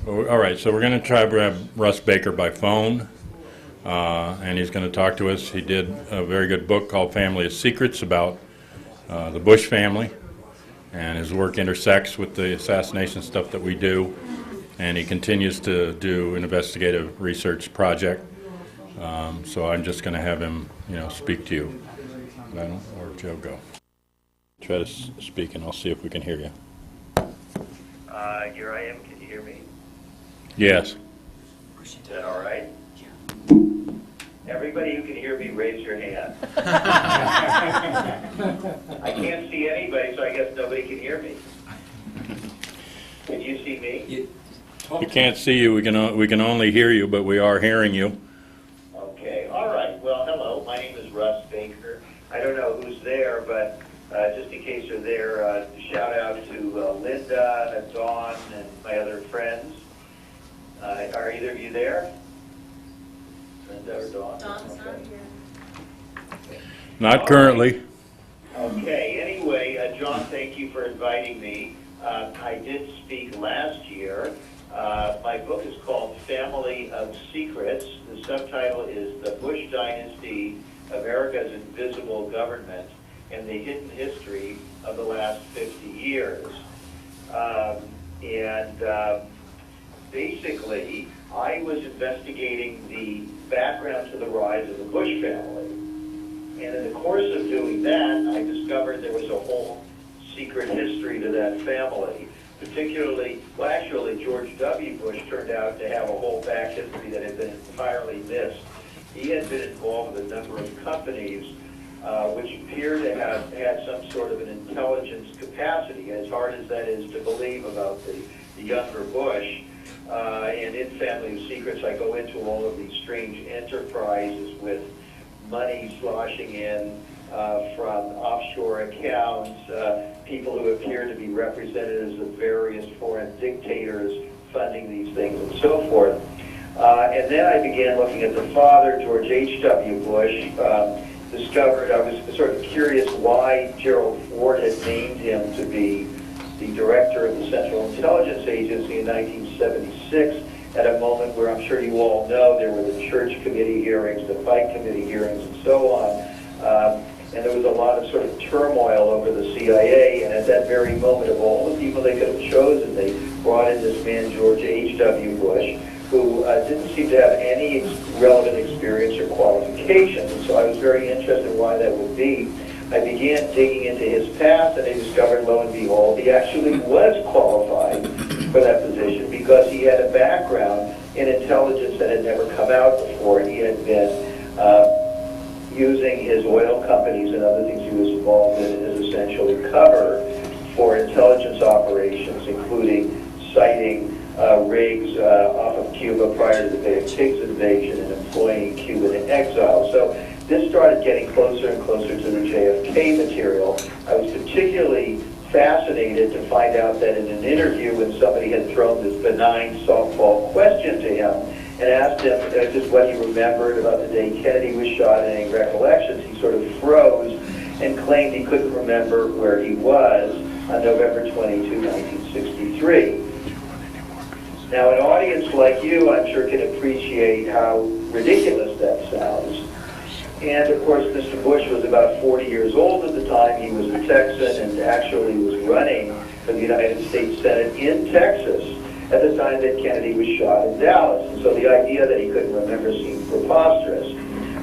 All right, so we're going to try to grab Russ Baker by phone, and he's going to talk to us. He did a very good book called Family of Secrets about the Bush family, and his work intersects with the assassination stuff that we do, and he continues to do an investigative research project. So I'm just going to have him, speak to you. Where'd Joe go? Try to speak, and I'll see if we can hear you. Here I am. Can you hear me? Yes. Is that all right? Everybody who can hear me, raise your hand. I can't see anybody, so I guess nobody can hear me. Can you see me? We can't see you. We can only hear you, but we are hearing you. Okay. All right. Well, hello. My name is Russ Baker. I don't know who's there, but just in case they're there, shout out to Linda, Dawn, and my other friends. Are either of you there? Linda or Dawn? Dawn's not here. Not currently. Okay. Anyway, John, thank you for inviting me. I did speak last year. My book is called Family of Secrets. The subtitle is The Bush Dynasty, America's Invisible Government, and the Hidden History of the Last 50 Years. Basically, I was investigating the background to the rise of the Bush family. And in the course of doing that, I discovered there was a whole secret history to that family. Particularly, actually, George W. Bush turned out to have a whole back history that had been entirely missed. He had been involved with a number of companies which appear to have had some sort of an intelligence capacity, as hard as that is to believe about the younger Bush. And in Family of Secrets, I go into all of these strange enterprises with money sloshing in from offshore accounts, people who appear to be representatives of various foreign dictators funding these things and so forth. And then I began looking at the father, George H.W. Bush, discovered, I was sort of curious why Gerald Ford had named him to be the director of the Central Intelligence Agency in 1976, at a moment where I'm sure you all know there were the Church Committee hearings, the Fight Committee hearings, and so on. And there was a lot of sort of turmoil over the CIA, and at that very moment, of all the people they could have chosen, they brought in this man, George H.W. Bush, who didn't seem to have any relevant experience or qualifications. And so I was very interested in why that would be. I began digging into his past, and I discovered, lo and behold, he actually was qualified for that position because he had a background in intelligence that had never come out before. He had been using his oil companies and other things he was involved in as essentially cover for intelligence operations, including sighting rigs off of Cuba prior to the Bay of Pigs invasion and employing Cuban exile. So this started getting closer and closer to the JFK material. I was particularly fascinated to find out that in an interview when somebody had thrown this benign softball question to him and asked him just what he remembered about the day Kennedy was shot and any recollections, he sort of froze and claimed he couldn't remember where he was on November 22, 1963. Now, an audience like you, I'm sure, can appreciate how ridiculous that sounds. And, of course, Mr. Bush was about 40 years old at the time. He was a Texan and actually was running for the United States Senate in Texas at the time that Kennedy was shot in Dallas. And so the idea that he couldn't remember seemed preposterous.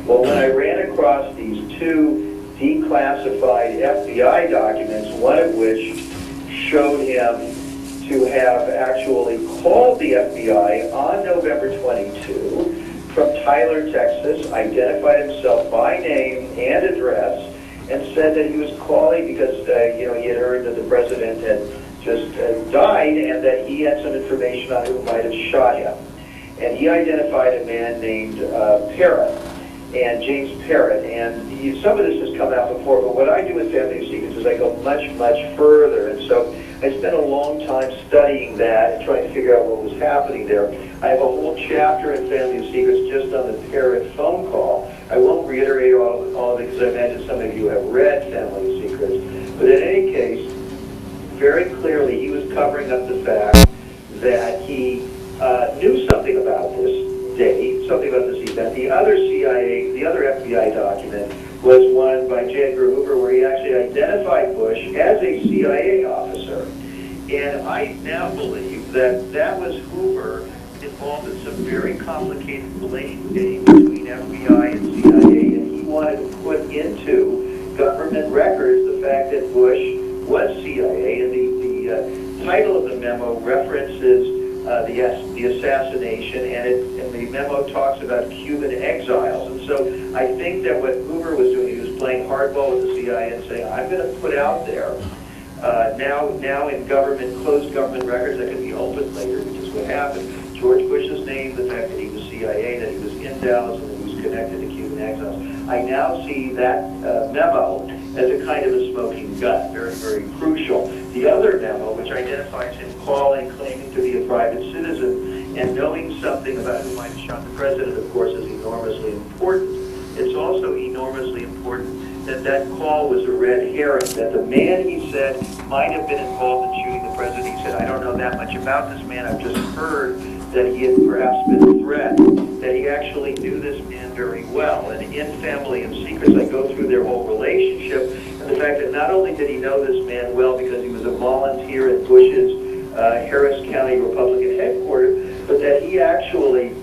Well, when I ran across these two declassified FBI documents, one of which showed him to have actually called the FBI on November 22 from Tyler, Texas, identified himself by name and address, and said that he was calling because he had heard that the president had just died and that he had some information on who might have shot him. And he identified a man named Parrott, and James Parrott. And some of this has come out before, but what I do with Family of Secrets is I go much, much further. And so I spent a long time studying that and trying to figure out what was happening there. I have a whole chapter in Family of Secrets just on the Parrott phone call. I won't reiterate all of it because I imagine some of you have read Family of Secrets. But in any case, very clearly he was covering up the fact that he knew something about this date, something about this event. The other FBI document was one by J. Edgar Hoover where he actually identified Bush as a CIA officer. And I now believe that that was Hoover involved in some very complicated blame game between FBI and CIA, and he wanted to put into government records the fact that Bush was CIA, and the title of the memo references the assassination, and the memo talks about Cuban exiles. And so I think that what Hoover was doing, he was playing hardball with the CIA and saying, I'm going to put out there, now in closed government records that can be opened later, which is what happened. George Bush's name, the fact that he was CIA, that he was in Dallas, and that he was connected to Cuban exiles. I now see that memo as a kind of a smoking gun, very, very crucial. The other memo, which identifies him claiming to be a private citizen, and knowing something about who might have shot the president, of course, is enormously important. It's also enormously important that that call was a red herring, that the man, he said, might have been involved in shooting the president. He said, I don't know that much about this man. I've just heard that he had perhaps been a threat, that he actually knew this man very well. And in Family and Secrets, I go through their whole relationship, and the fact that not only did he know this man well because he was a volunteer at Bush's Harris County Republican headquarters, but that he actually,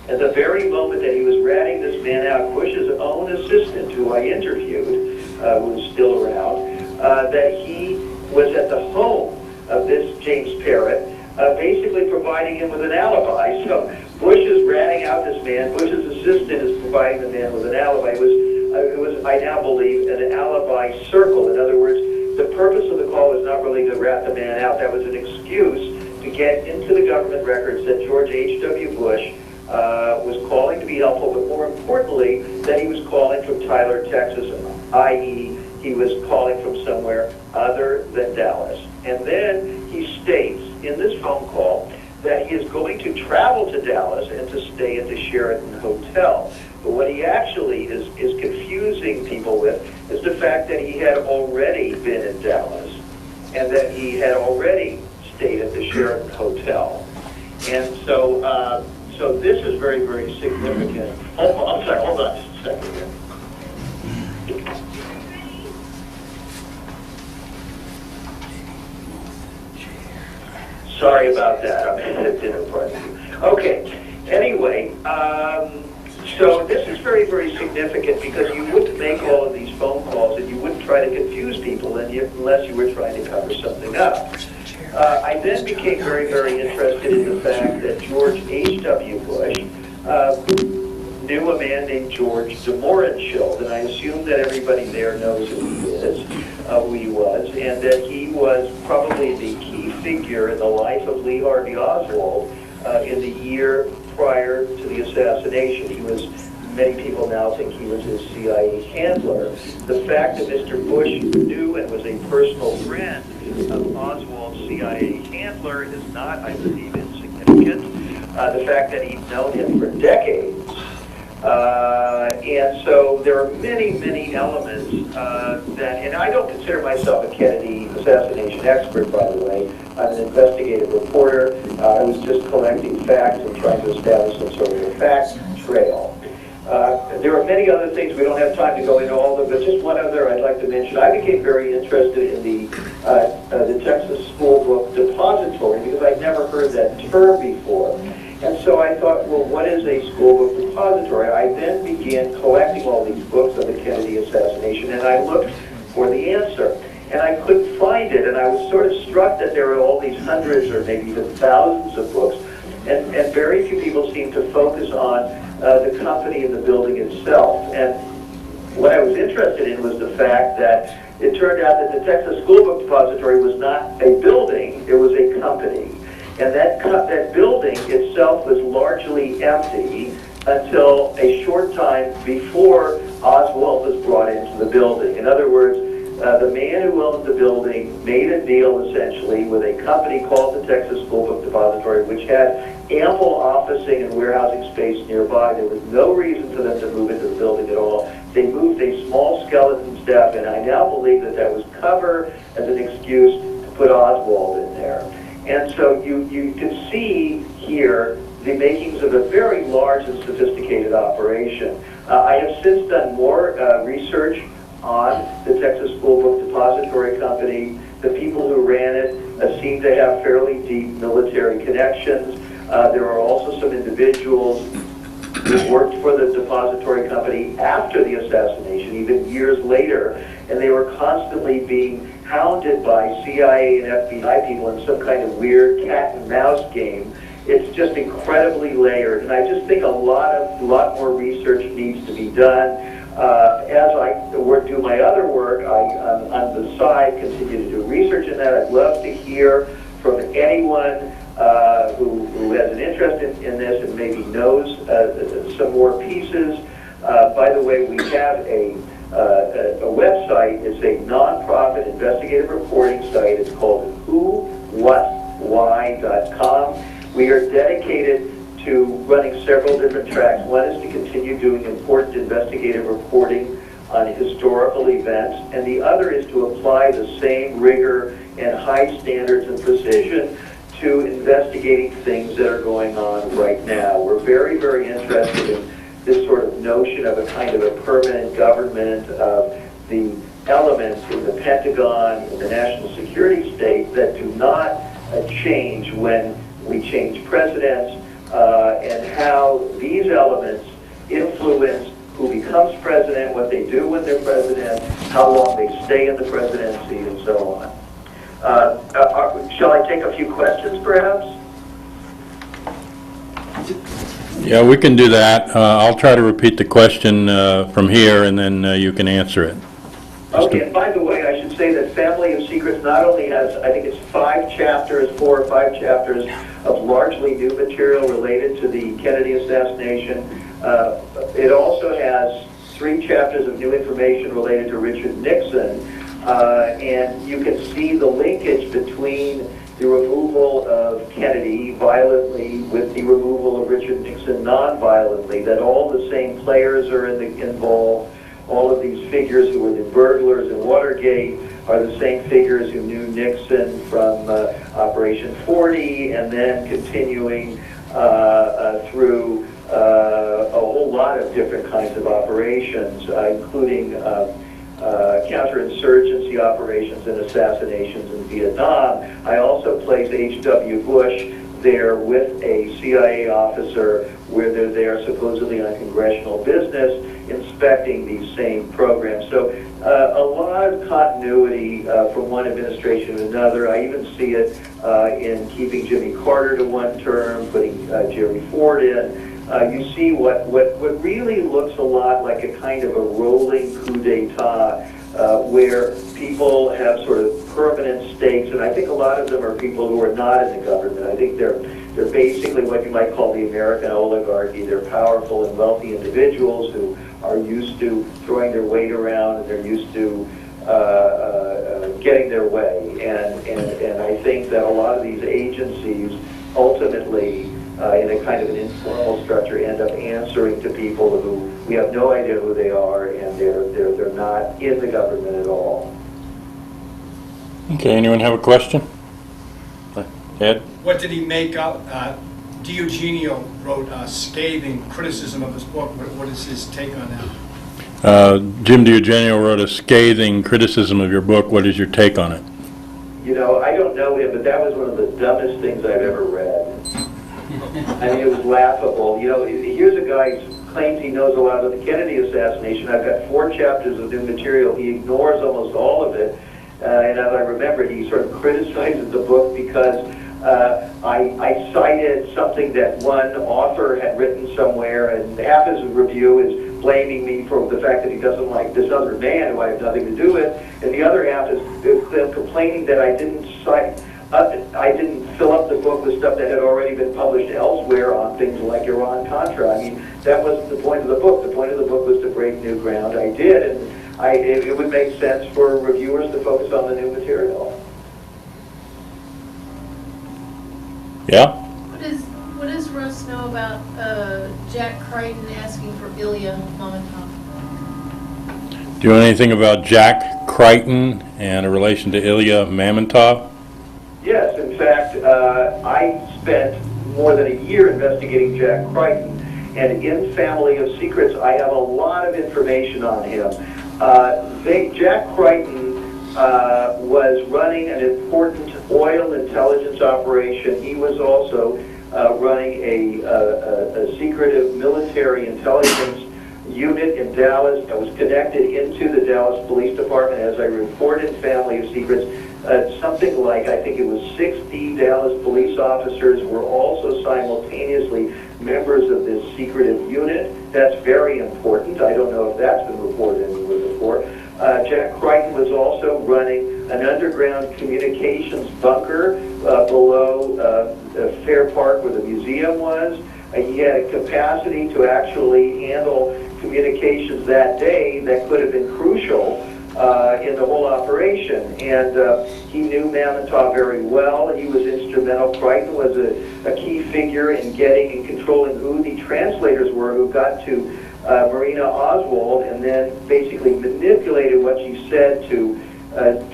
at the very moment that he was ratting this man out, Bush's own assistant, who I interviewed, who was still around, that he was at the home of this James Parrott, basically providing him with an alibi. So Bush is ratting out this man. Bush's assistant is providing the man with an alibi. It was, I now believe, an alibi circle. In other words, the purpose of the call was not really to rat the man out. That was an excuse to get into the government records that George H.W. Bush was calling to be helpful, but more importantly, that he was calling from Tyler, Texas, i.e., he was calling from somewhere other than Dallas. And then he states in this phone call that he is going to travel to Dallas and to stay at the Sheraton Hotel. But what he actually is confusing people with is the fact that he had already been in Dallas and that he had already stayed at the Sheraton Hotel. And so so this is very, very significant. Oh, I'm sorry, hold on just a second here. Sorry about that. I'm at a dinner party. Okay. Anyway, so this is very, very significant because you wouldn't make all of these phone calls and you wouldn't try to confuse people unless you were trying to cover something up. I then became very, very interested in the fact that George H.W. Bush knew a man named George DeMorenshield, and I assume that everybody there knows who he is, who he was, and that he was probably the key figure in the life of Lee Harvey Oswald in the year prior to the assassination. He was, many people now think he was his CIA handler. The fact that Mr. Bush knew and was a personal friend of Oswald's CIA handler is not, I believe, insignificant. The fact that he'd known him for decades. And so there are many, many elements that, and I don't consider myself a Kennedy assassination expert, by the way. I'm an investigative reporter. I was just collecting facts and trying to establish some sort of a fact trail. There are many other things. We don't have time to go into all of them, but just one other I'd like to mention. I became very interested in the Texas School Book Depository because I'd never heard that term before. And so I thought, well, what is a school book depository? I then began collecting all these books of the Kennedy assassination, and I looked for the answer. And I couldn't find it, and I was sort of struck that there were all these hundreds or maybe even thousands of books, and very few people seemed to focus on the company and the building itself. And what I was interested in was the fact that it turned out that the Texas School Book Depository was not a building, it was a company. And that building itself was largely empty until a short time before Oswald was brought into the building. In other words, the man who owned the building made a deal essentially with a company called the Texas School Book Depository, which had ample officing and warehousing space nearby. There was no reason for them to move into the building at all. They moved a small skeleton staff, and I now believe that that was cover as an excuse to put Oswald in there. And so you can see here the makings of a very large and sophisticated operation. I have since done more research on the Texas School Book Depository Company. The people who ran it seem to have fairly deep military connections. There are also some individuals who worked for the depository company after the assassination, even years later, and they were constantly being hounded by CIA and FBI people in some kind of weird cat and mouse game. It's just incredibly layered, and I just think a lot more research needs to be done. As I do my other work, I on the side continue to do research in that. I'd love to hear from anyone who has an interest in this and maybe knows some more pieces. By the way, we have a website. It's a nonprofit investigative reporting site. It's called whowhatwhy.com. We are dedicated to running several different tracks. One is to continue doing important investigative reporting on historical events, and the other is to apply the same rigor and high standards and precision to investigating things that are going on right now. We're very, very interested in this sort of notion of a kind of a permanent government of the elements in the Pentagon, in the national security state that do not change when we change presidents, and how these elements influence who becomes president, what they do when they're president, how long they stay in the presidency, and so on. Shall I take a few questions, perhaps? Yeah, we can do that. I'll try to repeat the question from here, and then you can answer it. Okay, and by the way, I should say that Family of Secrets not only has, I think it's 4 or 5 chapters of largely new material related to the Kennedy assassination. It also has 3 chapters of new information related to Richard Nixon. And you can see the linkage between the removal of Kennedy violently with the removal of Richard Nixon non-violently, that all the same players are involved. All of these figures who were the burglars in Watergate are the same figures who knew Nixon from Operation 40, and then continuing through a whole lot of different kinds of operations, including counterinsurgency operations and assassinations in Vietnam. I also place H.W. Bush there with a CIA officer where they're there supposedly on congressional business inspecting these same programs. So a lot of continuity from one administration to another. I even see it in keeping Jimmy Carter to one term, putting Jerry Ford in. You see what really looks a lot like a kind of a rolling coup d'etat where people have sort of permanent stakes, and I think a lot of them are people who are not in the government. I think they're basically what you might call the American oligarchy. They're powerful and wealthy individuals who are used to throwing their weight around, and they're used to getting their way. And I think that a lot of these agencies ultimately, in a kind of an informal structure, end up answering to people who we have no idea who they are, and they're not in the government at all. Okay, anyone have a question? Ed? What did he make up? Diogenio wrote a scathing criticism of his book. What is his take on that? Jim Diogenio wrote a scathing criticism of your book. What is your take on it? You know, I don't know him, but that was one of the dumbest things I've ever read. I mean, it was laughable. You know, here's a guy who claims he knows a lot about the Kennedy assassination. I've got 4 chapters of new material. He ignores almost all of it. And as I remember, he sort of criticizes the book because I cited something that one author had written somewhere, and half his review is blaming me for the fact that he doesn't like this other man who I have nothing to do with, and the other half is them complaining that I didn't fill up the book with stuff that had already been published elsewhere on things like Iran-Contra. I mean, that wasn't the point of the book. The point of the book was to break new ground. I did, and it would make sense for reviewers to focus on the new material. Yeah? What does Russ know about Jack Crichton asking for Ilya Mamatov? Do you know anything about Jack Crichton and a relation to Ilya Mamatov? Yes, in fact, I spent more than a year investigating Jack Crichton, and in Family of Secrets, I have a lot of information on him. Jack Crichton was running an important oil intelligence operation. He was also running a secretive military intelligence unit in Dallas that was connected into the Dallas Police Department. As I reported in Family of Secrets, something like, I think it was 60 Dallas police officers were also simultaneously members of this secretive unit. That's very important. I don't know if that's been reported anywhere before. Jack Crichton was also running an underground communications bunker below Fair Park where the museum was. He had a capacity to actually handle communications that day that could have been crucial in the whole operation. And he knew Mammontov very well. He was instrumental. Crichton was a key figure in getting and controlling who the translators were who got to Marina Oswald and then basically manipulated what she said to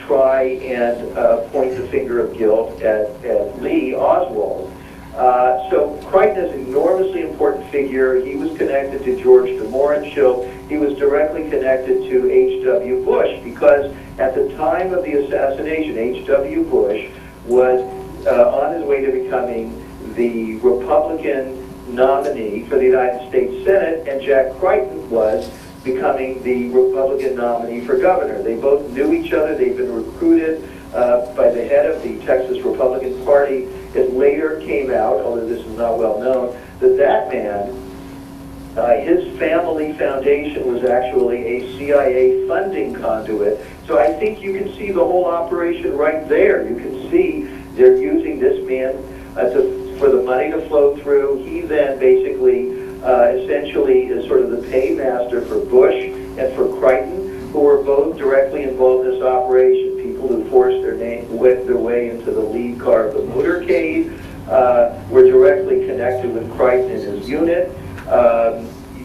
try and point the finger of guilt at Lee Oswald. So Crichton is an enormously important figure. He was connected to George de Mohrenschildt. He was directly connected to H.W. Bush because at the time of the assassination, H.W. Bush was on his way to becoming the Republican nominee for the United States Senate, and Jack Crichton was becoming the Republican nominee for governor. They both knew each other. They've been recruited by the head of the Texas Republican Party. It later came out, although this is not well known, that man, his family foundation was actually a CIA funding conduit. So I think you can see the whole operation right there. You can see they're using this man for the money to flow through. He then basically, essentially is sort of the paymaster for Bush and for Crichton, who were both directly involved in this operation. People who forced their way into the lead car of the motorcade were directly connected with Crichton and his unit.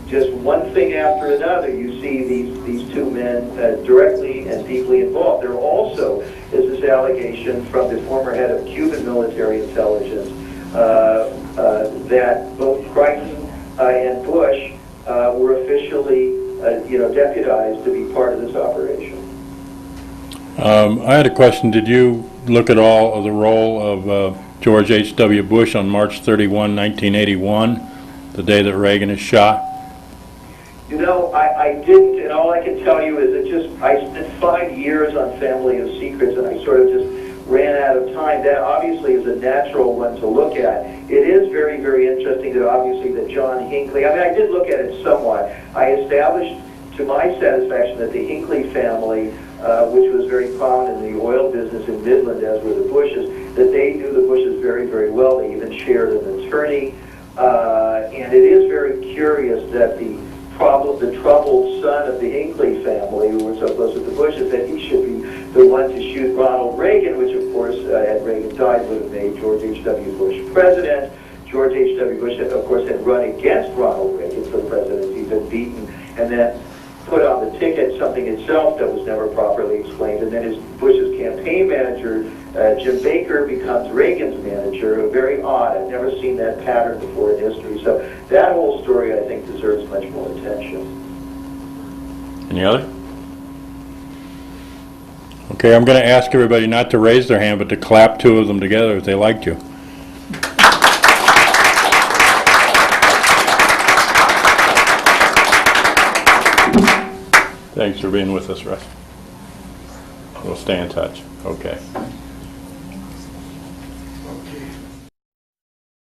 Just one thing after another, you see these two men directly and deeply involved. There also is this allegation from the former head of Cuban military intelligence that both Crichton and Bush were officially, deputized to be part of this operation. I had a question. Did you look at all of the role of George H.W. Bush on March 31, 1981, the day that Reagan is shot? I didn't, and all I can tell you is I spent 5 years on Family of Secrets, and I sort of just ran out of time. That obviously is a natural one to look at. It is very, very interesting that obviously that John Hinckley, I did look at it somewhat. I established to my satisfaction that the Hinckley family, which was very prominent in the oil business in Midland, as were the Bushes, that they knew the Bushes very, very well. They even shared an attorney. And it is very curious that the troubled son of the Hinckley family, who were so close with the Bushes, that he should be the one to shoot Ronald Reagan, which of course, had Reagan died, would have made George H.W. Bush president. George H.W. Bush, of course, had run against Ronald Reagan for the presidency. He'd been beaten and then put on the ticket, something itself that was never properly explained. And then Bush's campaign manager, Jim Baker, becomes Reagan's manager. Very odd. I've never seen that pattern before in history. So that whole story, I think, deserves much more attention. Any other? Okay, I'm going to ask everybody not to raise their hand, but to clap two of them together if they liked you. Thanks for being with us, Russ. We'll stay in touch. Okay. Okay.